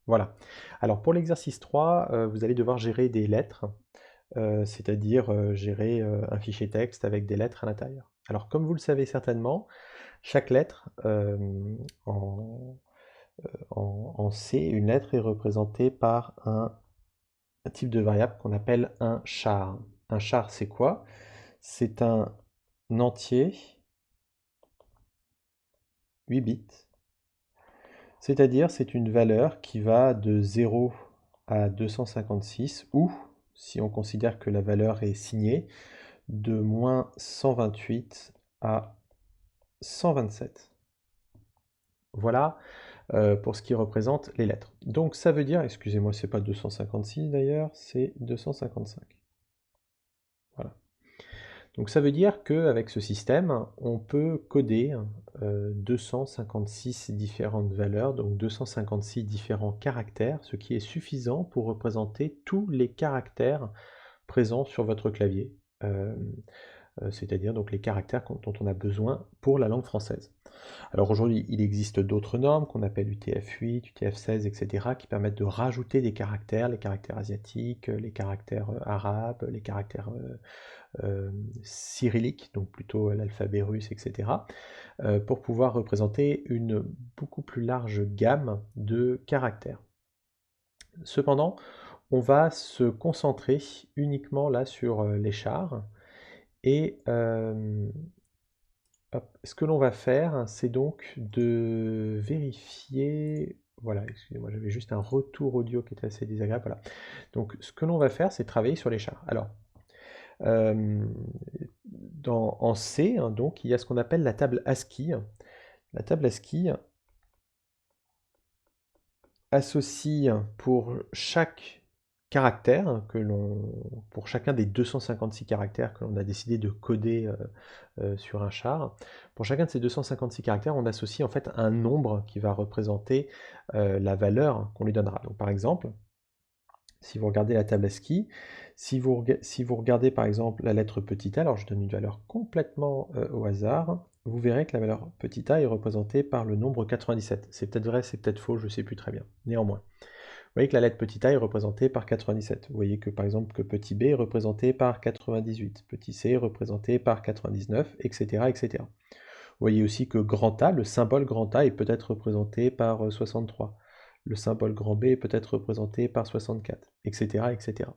Voilà. Alors pour l'exercice 3, vous allez devoir gérer des lettres, c'est-à-dire, gérer, un fichier texte avec des lettres à l'intérieur. Alors comme vous le savez certainement, chaque lettre, en C, une lettre est représentée par un type de variable qu'on appelle un char. Un char, c'est quoi? C'est un entier 8 bits, c'est-à-dire c'est une valeur qui va de 0 à 256 ou, si on considère que la valeur est signée, de moins 128 à 127. Voilà pour ce qui représente les lettres. Donc ça veut dire, excusez-moi, c'est pas 256 d'ailleurs, c'est 255. Voilà. Donc ça veut dire qu'avec ce système, on peut coder 256 différentes valeurs, donc 256 différents caractères, ce qui est suffisant pour représenter tous les caractères présents sur votre clavier. C'est-à-dire donc les caractères dont on a besoin pour la langue française. Alors aujourd'hui, il existe d'autres normes qu'on appelle UTF-8, UTF-16, etc., qui permettent de rajouter des caractères, les caractères asiatiques, les caractères arabes, les caractères cyrilliques, donc plutôt l'alphabet russe, etc., pour pouvoir représenter une beaucoup plus large gamme de caractères. Cependant, on va se concentrer uniquement là sur les chars, et ce que l'on va faire, c'est donc de vérifier... Voilà, excusez-moi, j'avais juste un retour audio qui était assez désagréable. Voilà. Donc, ce que l'on va faire, c'est travailler sur les chars. Alors, en C, hein, donc, il y a ce qu'on appelle la table ASCII. La table ASCII associe pour chaque caractère pour chacun des 256 caractères que l'on a décidé de coder sur un char, pour chacun de ces 256 caractères, on associe en fait un nombre qui va représenter la valeur qu'on lui donnera. Donc par exemple, si vous regardez la table ASCII, si vous regardez par exemple la lettre petit a, alors je donne une valeur complètement au hasard, vous verrez que la valeur petit a est représentée par le nombre 97. C'est peut-être vrai, c'est peut-être faux, je ne sais plus très bien. Néanmoins, vous voyez que la lettre petit a est représentée par 97. Vous voyez que par exemple que petit b est représenté par 98, petit c est représenté par 99, etc., etc. Vous voyez aussi que grand A, le symbole grand A est peut-être représenté par 63. Le symbole grand B est peut-être représenté par 64, etc., etc.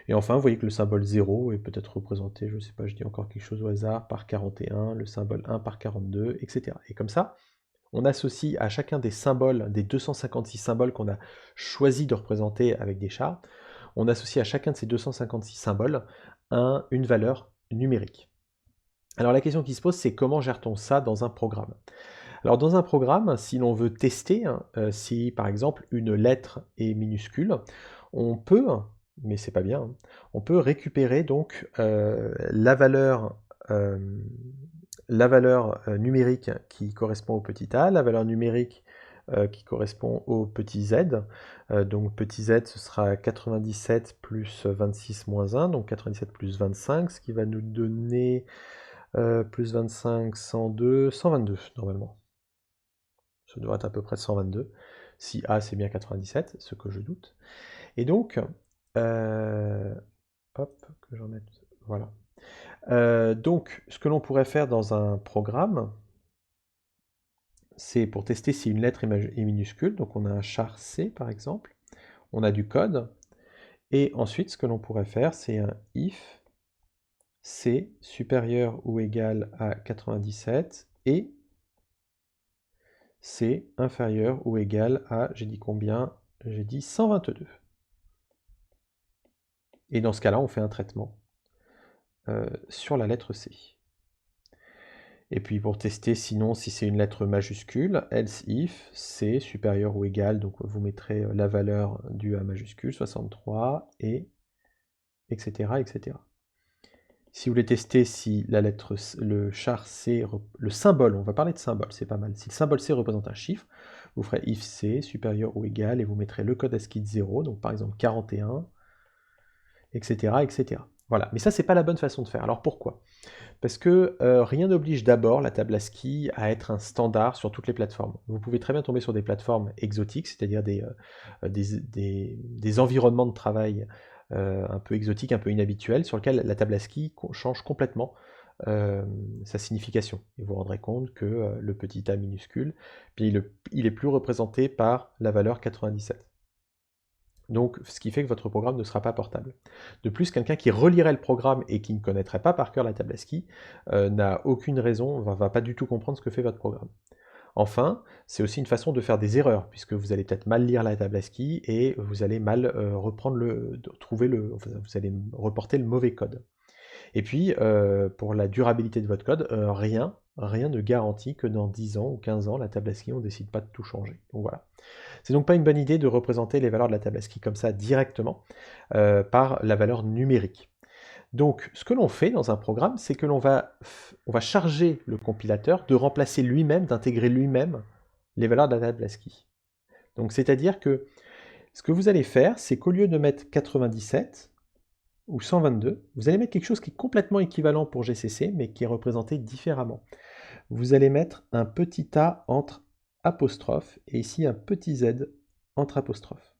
Et enfin, vous voyez que le symbole 0 est peut-être représenté, je ne sais pas, je dis encore quelque chose au hasard, par 41, le symbole 1 par 42, etc. Et comme ça, on associe à chacun des symboles, des 256 symboles qu'on a choisi de représenter avec des chars, on associe à chacun de ces 256 symboles une valeur numérique. Alors la question qui se pose, c'est comment gère-t-on ça dans un programme? Alors dans un programme, si l'on veut tester, si par exemple une lettre est minuscule, on peut, mais c'est pas bien, hein, on peut récupérer donc la valeur numérique qui correspond au petit a, la valeur numérique qui correspond au petit z. Donc petit z, ce sera 97 plus 26 moins 1, donc 97 plus 25, ce qui va nous donner plus 25, 102, 122 normalement. Ça devrait être à peu près 122. Si A c'est bien 97, ce que je doute. Et donc, hop, que j'en mette, voilà. Donc, ce que l'on pourrait faire dans un programme, c'est pour tester si une lettre est minuscule, donc on a un char C par exemple, on a du code, et ensuite ce que l'on pourrait faire, c'est un if C supérieur ou égal à 97 et C inférieur ou égal à, j'ai dit combien? J'ai dit 122. Et dans ce cas-là, on fait un traitement sur la lettre C. Et puis pour tester sinon si c'est une lettre majuscule, else if C supérieur ou égal, donc vous mettrez la valeur du A majuscule, 63, et etc., etc. Si vous voulez tester si la lettre, le char C, le symbole, on va parler de symbole, c'est pas mal. Si le symbole C représente un chiffre, vous ferez if C supérieur ou égal et vous mettrez le code ASCII de 0, donc par exemple 41, etc., etc. Voilà, mais ça, c'est pas la bonne façon de faire. Alors pourquoi? Parce que rien n'oblige d'abord la table ASCII à être un standard sur toutes les plateformes. Vous pouvez très bien tomber sur des plateformes exotiques, c'est-à-dire des environnements de travail un peu exotiques, un peu inhabituels, sur lesquels la table ASCII change complètement sa signification. Et vous vous rendrez compte que le petit a minuscule, puis il est plus représenté par la valeur 97. Donc, ce qui fait que votre programme ne sera pas portable. De plus, quelqu'un qui relirait le programme et qui ne connaîtrait pas par cœur la table ASCII n'a aucune raison, va pas du tout comprendre ce que fait votre programme. Enfin, c'est aussi une façon de faire des erreurs, puisque vous allez peut-être mal lire la table ASCII et vous allez mal vous allez reporter le mauvais code. Et puis, pour la durabilité de votre code, rien ne garantit que dans 10 ans ou 15 ans, la table ASCII, on ne décide pas de tout changer. Donc voilà. C'est donc pas une bonne idée de représenter les valeurs de la table ASCII comme ça directement par la valeur numérique. Donc, ce que l'on fait dans un programme, c'est que on va charger le compilateur de remplacer lui-même, d'intégrer lui-même les valeurs de la table ASCII. Donc, c'est-à-dire que ce que vous allez faire, c'est qu'au lieu de mettre 97 ou 122, vous allez mettre quelque chose qui est complètement équivalent pour GCC, mais qui est représenté différemment. Vous allez mettre un petit a entre apostrophe et ici un petit z entre apostrophe.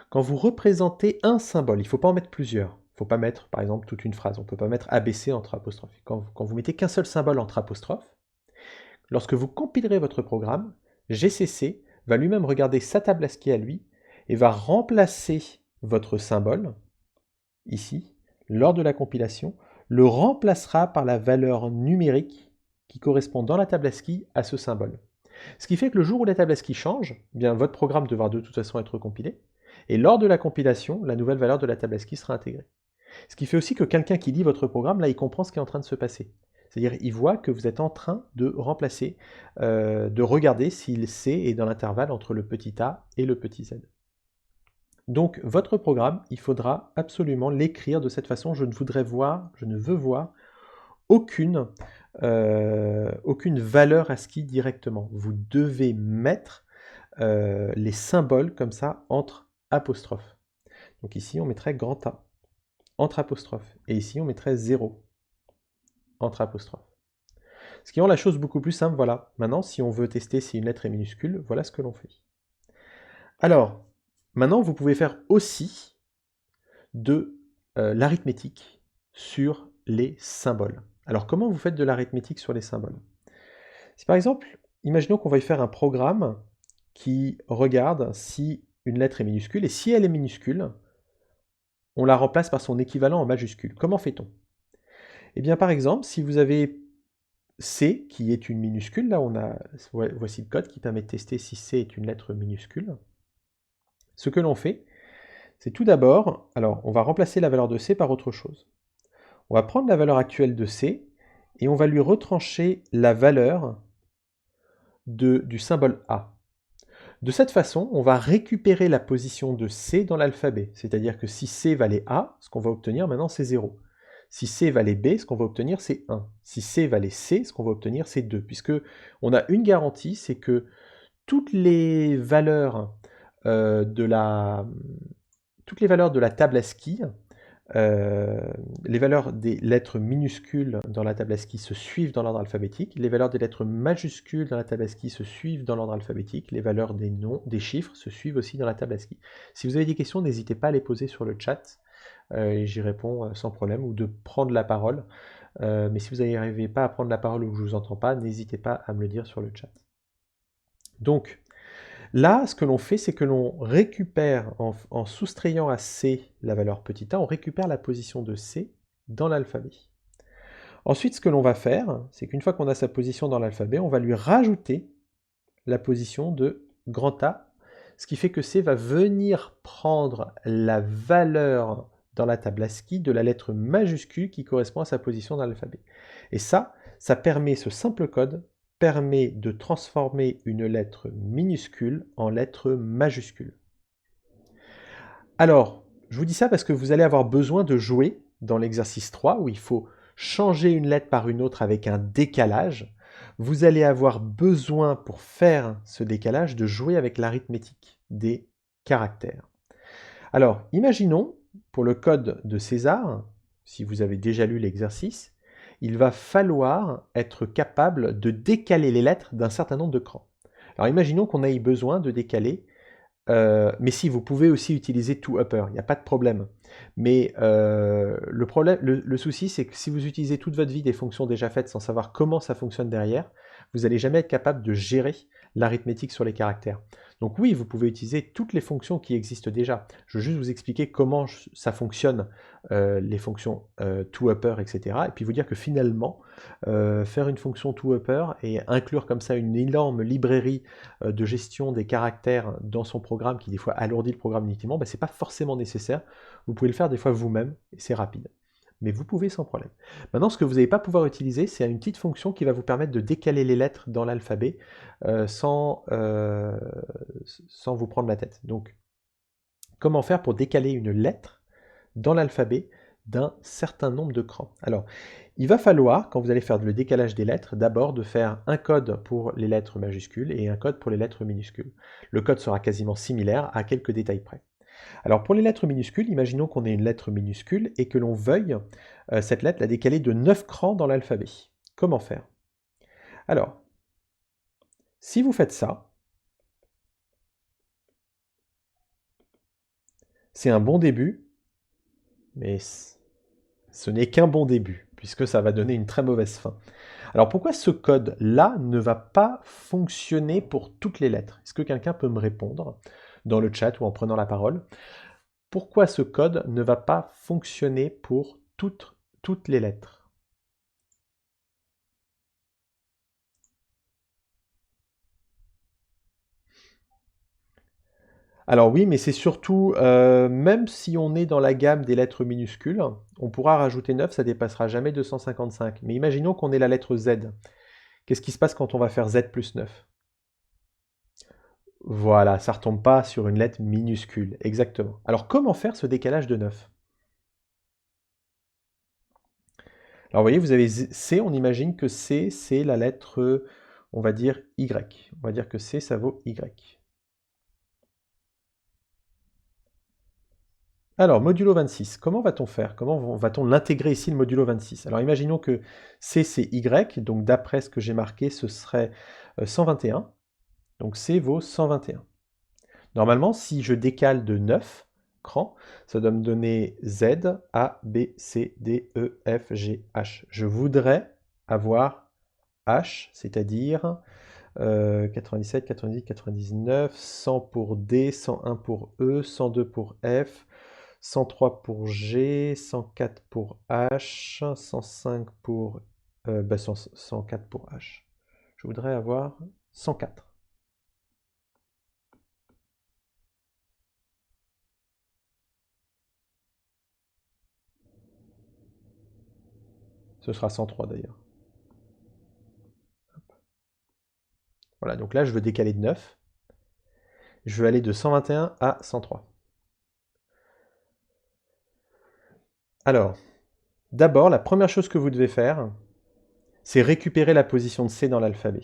Quand vous représentez un symbole, il ne faut pas en mettre plusieurs. Il ne faut pas mettre, par exemple, toute une phrase. On ne peut pas mettre ABC entre apostrophes. Quand vous mettez qu'un seul symbole entre apostrophes, lorsque vous compilerez votre programme, GCC va lui-même regarder sa table ASCII à lui et va remplacer votre symbole, ici, lors de la compilation, le remplacera par la valeur numérique qui correspond dans la table ASCII à ce symbole. Ce qui fait que le jour où la table ASCII change, eh bien votre programme devra de toute façon être compilé, et lors de la compilation, la nouvelle valeur de la table ASCII sera intégrée. Ce qui fait aussi que quelqu'un qui lit votre programme, là, il comprend ce qui est en train de se passer. C'est-à-dire, il voit que vous êtes en train de remplacer, de regarder si le C est dans l'intervalle entre le petit a et le petit z. Donc, votre programme, il faudra absolument l'écrire de cette façon. Je ne veux voir aucune valeur ASCII directement. Vous devez mettre les symboles comme ça entre apostrophes. Donc ici, on mettrait grand A entre apostrophes. Et ici, on mettrait 0 entre apostrophes. Ce qui rend la chose beaucoup plus simple, voilà. Maintenant, si on veut tester si une lettre est minuscule, voilà ce que l'on fait. Alors, maintenant, vous pouvez faire aussi de l'arithmétique sur les symboles. Alors, comment vous faites de l'arithmétique sur les symboles? Si par exemple, imaginons qu'on veuille faire un programme qui regarde si une lettre est minuscule, et si elle est minuscule, on la remplace par son équivalent en majuscule. Comment fait-on? Eh bien, par exemple, si vous avez C, qui est une minuscule, là, voici le code qui permet de tester si C est une lettre minuscule. Ce que l'on fait, c'est tout d'abord, alors, on va remplacer la valeur de C par autre chose. On va prendre la valeur actuelle de C, et on va lui retrancher la valeur du symbole A. De cette façon, on va récupérer la position de C dans l'alphabet. C'est-à-dire que si C valait A, ce qu'on va obtenir maintenant, c'est 0. Si C valait B, ce qu'on va obtenir, c'est 1. Si C valait C, ce qu'on va obtenir, c'est 2. Puisque on a une garantie, c'est que toutes les valeurs de la table ASCII, les valeurs des lettres minuscules dans la table ASCII se suivent dans l'ordre alphabétique, les valeurs des lettres majuscules dans la table ASCII se suivent dans l'ordre alphabétique, les valeurs des noms, des chiffres se suivent aussi dans la table ASCII. Si vous avez des questions, n'hésitez pas à les poser sur le chat, et j'y réponds sans problème, ou de prendre la parole. Mais si vous n'arrivez pas à prendre la parole ou que je ne vous entends pas, n'hésitez pas à me le dire sur le chat. Donc, là, ce que l'on fait, c'est que l'on récupère, en soustrayant à C la valeur petit a, on récupère la position de C dans l'alphabet. Ensuite, ce que l'on va faire, c'est qu'une fois qu'on a sa position dans l'alphabet, on va lui rajouter la position de grand A, ce qui fait que C va venir prendre la valeur dans la table ASCII de la lettre majuscule qui correspond à sa position dans l'alphabet. Et ça permet, ce simple code, permet de transformer une lettre minuscule en lettre majuscule. Alors, je vous dis ça parce que vous allez avoir besoin de jouer dans l'exercice 3, où il faut changer une lettre par une autre avec un décalage. Vous allez avoir besoin, pour faire ce décalage, de jouer avec l'arithmétique des caractères. Alors, imaginons, pour le code de César, si vous avez déjà lu l'exercice, il va falloir être capable de décaler les lettres d'un certain nombre de crans. Alors imaginons qu'on ait besoin de décaler, mais si, vous pouvez aussi utiliser toUpper, il n'y a pas de problème. Mais le souci, c'est que si vous utilisez toute votre vie des fonctions déjà faites sans savoir comment ça fonctionne derrière, vous n'allez jamais être capable de gérer l'arithmétique sur les caractères. Donc oui, vous pouvez utiliser toutes les fonctions qui existent déjà. Je veux juste vous expliquer comment ça fonctionne, les fonctions toUpper, etc. Et puis vous dire que finalement, faire une fonction toUpper et inclure comme ça une énorme librairie de gestion des caractères dans son programme, qui des fois alourdit le programme inutilement, c'est pas forcément nécessaire. Vous pouvez le faire des fois vous-même, et c'est rapide. Mais vous pouvez sans problème. Maintenant, ce que vous n'allez pas pouvoir utiliser, c'est une petite fonction qui va vous permettre de décaler les lettres dans l'alphabet sans vous prendre la tête. Donc, comment faire pour décaler une lettre dans l'alphabet d'un certain nombre de crans? Alors, il va falloir, quand vous allez faire le décalage des lettres, d'abord de faire un code pour les lettres majuscules et un code pour les lettres minuscules. Le code sera quasiment similaire à quelques détails près. Alors pour les lettres minuscules, imaginons qu'on ait une lettre minuscule et que l'on veuille cette lettre la décaler de 9 crans dans l'alphabet. Comment faire? Alors, si vous faites ça, c'est un bon début, mais ce n'est qu'un bon début, puisque ça va donner une très mauvaise fin. Alors pourquoi ce code-là ne va pas fonctionner pour toutes les lettres? Est-ce que quelqu'un peut me répondre dans le chat ou en prenant la parole? Pourquoi ce code ne va pas fonctionner pour toutes les lettres? Alors oui, mais c'est surtout, même si on est dans la gamme des lettres minuscules, on pourra rajouter 9, ça dépassera jamais 255. Mais imaginons qu'on ait la lettre Z. Qu'est-ce qui se passe quand on va faire Z plus 9? Voilà, ça ne retombe pas sur une lettre minuscule, exactement. Alors comment faire ce décalage de 9? Alors vous voyez, vous avez C, on imagine que C, c'est la lettre, on va dire Y. On va dire que C, ça vaut Y. Alors, modulo 26, comment va-t-on faire? Comment va-t-on l'intégrer ici, le modulo 26? Alors, imaginons que C, c'est Y, donc d'après ce que j'ai marqué, ce serait 121. Donc, C vaut 121. Normalement, si je décale de 9 crans, ça doit me donner Z, A, B, C, D, E, F, G, H. Je voudrais avoir H, c'est-à-dire 97, 98, 99, 100 pour D, 101 pour E, 102 pour F, 103 pour G, 104 pour H, 105 pour... 104 pour H. Je voudrais avoir 104. Ce sera 103 d'ailleurs. Voilà, donc là je veux décaler de 9. Je veux aller de 121 à 103. Alors, d'abord, la première chose que vous devez faire, c'est récupérer la position de C dans l'alphabet.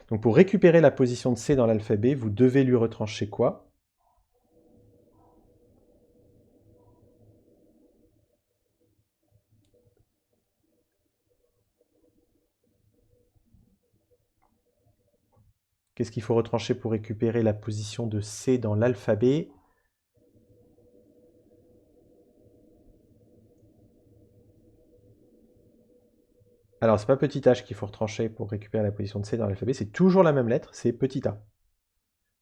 Donc pour récupérer la position de C dans l'alphabet, vous devez lui retrancher quoi? Qu'est-ce qu'il faut retrancher pour récupérer la position de C dans l'alphabet? Alors, c'est pas petit h qu'il faut retrancher pour récupérer la position de C dans l'alphabet, c'est toujours la même lettre, c'est petit a.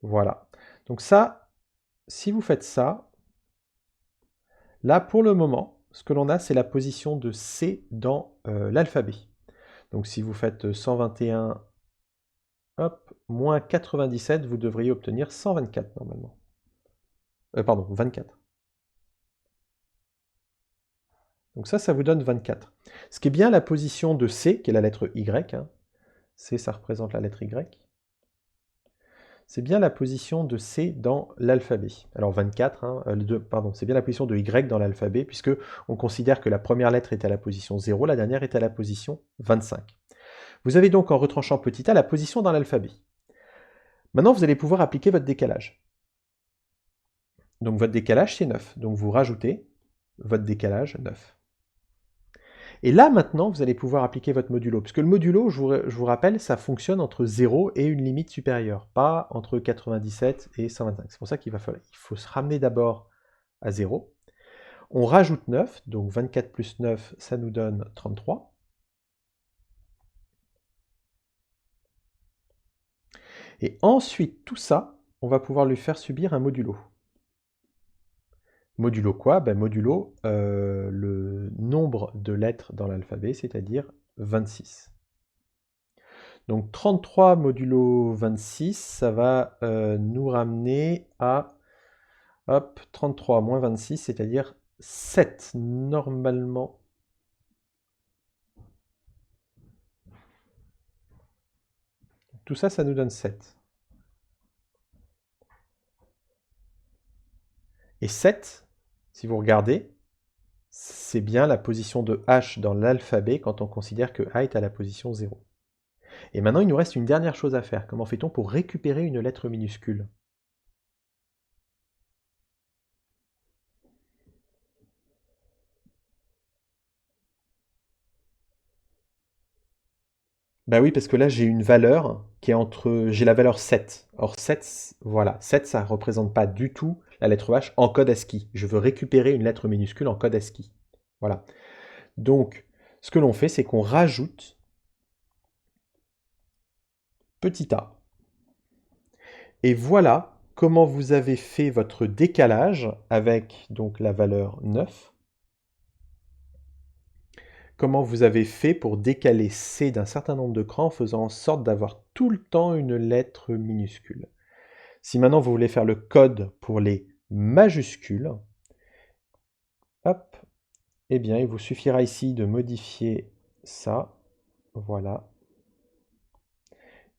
Voilà. Donc ça, si vous faites ça, là, pour le moment, ce que l'on a, c'est la position de C dans l'alphabet. Donc si vous faites 121, hop, moins 97, vous devriez obtenir 124 normalement. Pardon, 24. Donc ça vous donne 24. Ce qui est bien la position de C, qui est la lettre Y, hein. C, ça représente la lettre Y. C'est bien la position de C dans l'alphabet. Alors 24, hein, pardon, c'est bien la position de Y dans l'alphabet, puisque on considère que la première lettre est à la position 0, la dernière est à la position 25. Vous avez donc en retranchant petit a la position dans l'alphabet. Maintenant, vous allez pouvoir appliquer votre décalage. Donc votre décalage, c'est 9. Donc vous rajoutez votre décalage 9. Et là, maintenant, vous allez pouvoir appliquer votre modulo. Puisque le modulo, je vous rappelle, ça fonctionne entre 0 et une limite supérieure, pas entre 97 et 125. C'est pour ça qu'il faut se ramener d'abord à 0. On rajoute 9, donc 24 plus 9, ça nous donne 33. Et ensuite, tout ça, on va pouvoir lui faire subir un modulo. Modulo quoi? Ben modulo le nombre de lettres dans l'alphabet, c'est-à-dire 26. Donc 33 modulo 26, ça va nous ramener à hop, 33 moins 26, c'est-à-dire 7 normalement. Tout ça, ça nous donne 7. Et 7, si vous regardez, c'est bien la position de H dans l'alphabet quand on considère que A est à la position 0. Et maintenant, il nous reste une dernière chose à faire. Comment fait-on pour récupérer une lettre minuscule? Bah oui, parce que là, j'ai une valeur qui est entre... J'ai la valeur 7. Or, 7, voilà, 7, ça ne représente pas du tout la lettre H en code ASCII. Je veux récupérer une lettre minuscule en code ASCII. Voilà. Donc, ce que l'on fait, c'est qu'on rajoute petit a. Et voilà comment vous avez fait votre décalage avec donc la valeur 9. Comment vous avez fait pour décaler C d'un certain nombre de crans en faisant en sorte d'avoir tout le temps une lettre minuscule. Si maintenant vous voulez faire le code pour les majuscules, hop, eh bien il vous suffira ici de modifier ça, voilà,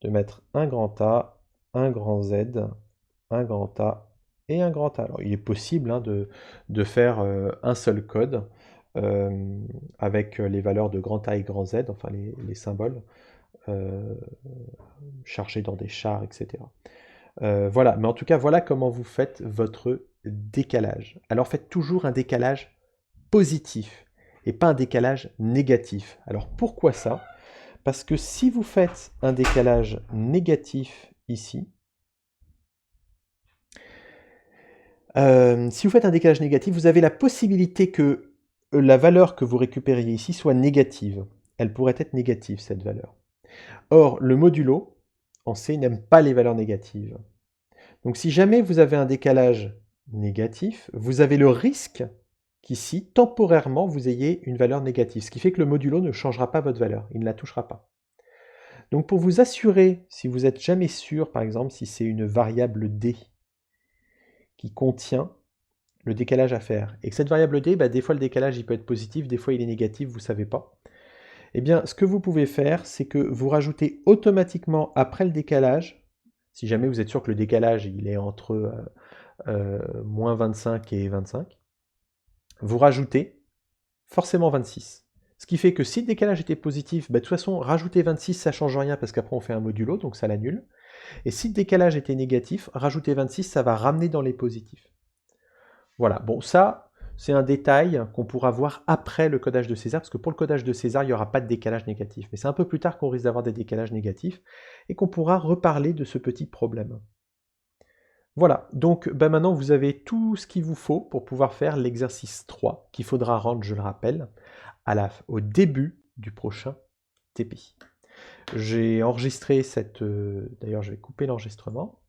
de mettre un grand A, un grand Z, un grand A et un grand A. Alors il est possible de faire un seul code avec les valeurs de grand A et grand Z, enfin les symboles chargés dans des chars, etc. Voilà, mais en tout cas, voilà comment vous faites votre décalage. Alors faites toujours un décalage positif et pas un décalage négatif. Alors pourquoi ça? Parce que si vous faites un décalage négatif ici, vous avez la possibilité que la valeur que vous récupériez ici soit négative. Elle pourrait être négative, cette valeur. Or, le modulo, en C, n'aime pas les valeurs négatives. Donc si jamais vous avez un décalage négatif, vous avez le risque qu'ici, temporairement, vous ayez une valeur négative. Ce qui fait que le modulo ne changera pas votre valeur, il ne la touchera pas. Donc pour vous assurer, si vous n'êtes jamais sûr, par exemple, si c'est une variable d qui contient le décalage à faire, et que cette variable d, des fois le décalage il peut être positif, des fois il est négatif, vous ne savez pas. Eh bien, ce que vous pouvez faire, c'est que vous rajoutez automatiquement après le décalage, si jamais vous êtes sûr que le décalage il est entre moins 25 et 25, vous rajoutez forcément 26. Ce qui fait que si le décalage était positif, de toute façon, rajouter 26, ça ne change rien parce qu'après on fait un modulo, donc ça l'annule. Et si le décalage était négatif, rajouter 26, ça va ramener dans les positifs. Voilà, bon ça, c'est un détail qu'on pourra voir après le codage de César, parce que pour le codage de César, il n'y aura pas de décalage négatif. Mais c'est un peu plus tard qu'on risque d'avoir des décalages négatifs, et qu'on pourra reparler de ce petit problème. Voilà, donc maintenant vous avez tout ce qu'il vous faut pour pouvoir faire l'exercice 3, qu'il faudra rendre, je le rappelle, au début du prochain TP. J'ai enregistré cette... D'ailleurs, je vais couper l'enregistrement.